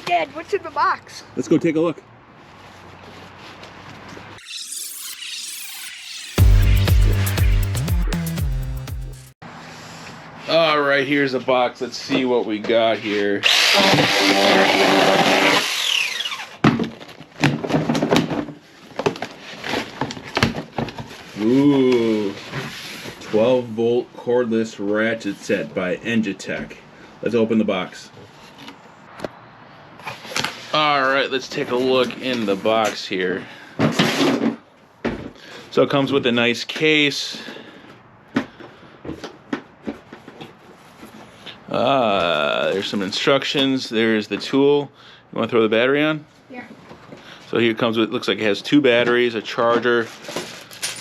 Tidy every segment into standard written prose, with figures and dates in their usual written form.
Dad, what's in the box? Let's go take a look. All right, here's a box. Let's see what we got here. Ooh, 12-volt cordless ratchet set by Enegitech. Let's open the box. All right, let's take a look in the box here. So it comes with a nice case. There's some instructions. There's the tool. You want to throw the battery on? Yeah. So here it comes with, looks like it has 2 batteries, a charger,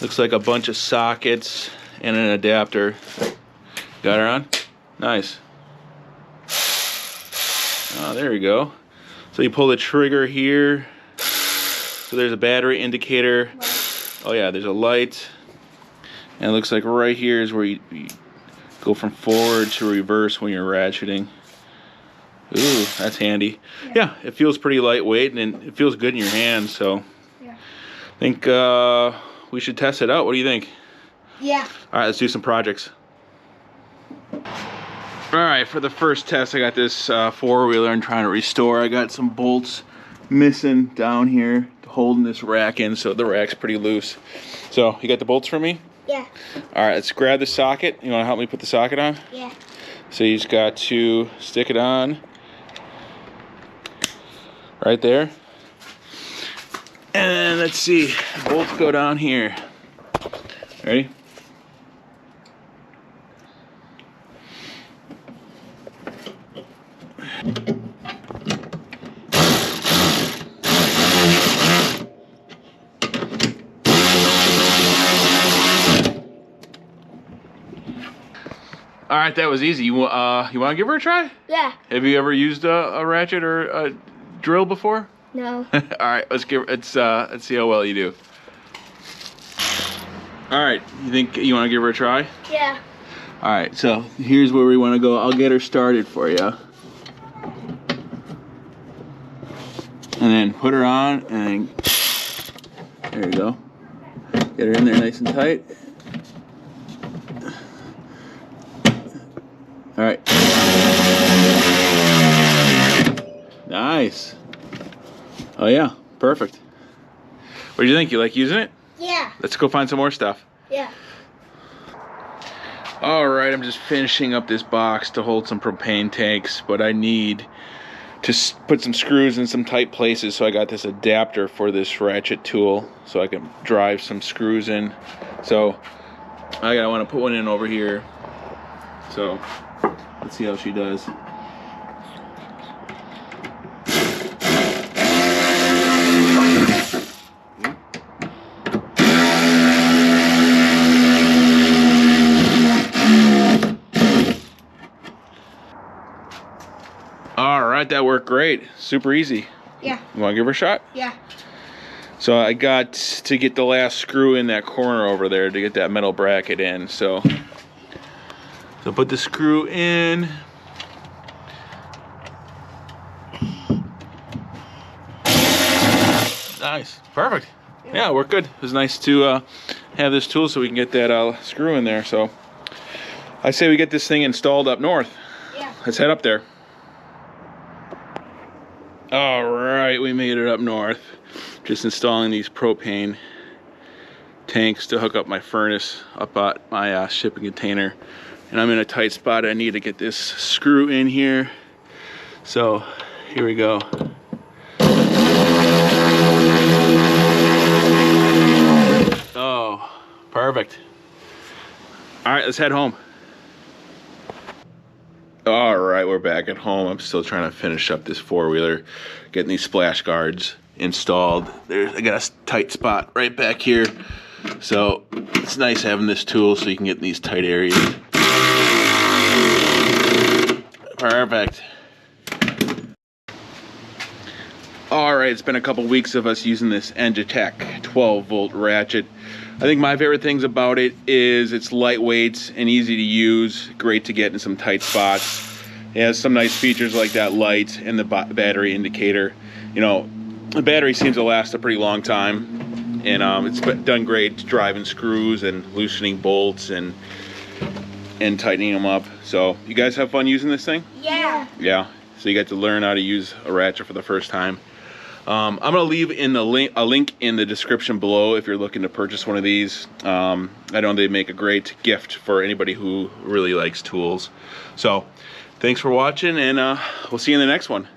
looks like a bunch of sockets, and an adapter. Got her on? Nice. Oh, there we go. So you pull the trigger here. So there's a battery indicator. Oh yeah, there's a light. And it looks like right here is where you go from forward to reverse when you're ratcheting. Ooh, that's handy. Yeah, it feels pretty lightweight and it feels good in your hands, so yeah. I think we should test it out. What do you think? Yeah. All right, let's do some projects. All right, for the first test, I got this 4-wheeler I'm trying to restore. I got some bolts missing down here holding this rack in, so the rack's pretty loose. So, you got the bolts for me? Yeah. All right, let's grab the socket. You want to help me put the socket on? Yeah. So you just got to stick it on right there. And let's see, bolts go down here. Ready? All right, that was easy. You want to give her a try? Yeah. Have you ever used a ratchet or a drill before? No. All right, let's see how well you do. All right, you think you want to give her a try? Yeah. All right, so here's where we want to go. I'll get her started for you. And then put her on, and there you go. Get her in there nice and tight. All right. Nice. Oh yeah, perfect. What do you think? You like using it? Yeah. Let's go find some more stuff. Yeah. All right, I'm just finishing up this box to hold some propane tanks, but I need to put some screws in some tight places, so I got this adapter for this ratchet tool so I can drive some screws in. So I want to put one in over here. So let's see how she does. All right, that worked great. Super easy. Yeah. You want to give her a shot? Yeah. So I got to get the last screw in that corner over there to get that metal bracket in. So put the screw in. Nice, perfect. Yeah, it worked good. It was nice to have this tool so we can get that screw in there. So I say we get this thing installed up north. Yeah. Let's head up there. All right, we made it up north. Just installing these propane tanks to hook up my furnace up at my shipping container. And I'm in a tight spot. I need to get this screw in here. So here we go. Oh, perfect. All right, let's head home. All right, we're back at home. I'm still trying to finish up this 4-wheeler, getting these splash guards installed. I got a tight spot right back here. So it's nice having this tool so you can get in these tight areas. Perfect. All right, it's been a couple weeks of us using this Enegitech 12-volt ratchet. I think my favorite things about it is it's lightweight and easy to use, great to get in some tight spots. It has some nice features like that light and the battery indicator. You know, the battery seems to last a pretty long time, and it's done great driving screws and loosening bolts and tightening them up. So you guys have fun using this thing? Yeah. Yeah. So you got to learn how to use a ratchet for the first time. I'm gonna leave in a link in the description below if you're looking to purchase one of these. I know they make a great gift for anybody who really likes tools. So thanks for watching, and we'll see you in the next one.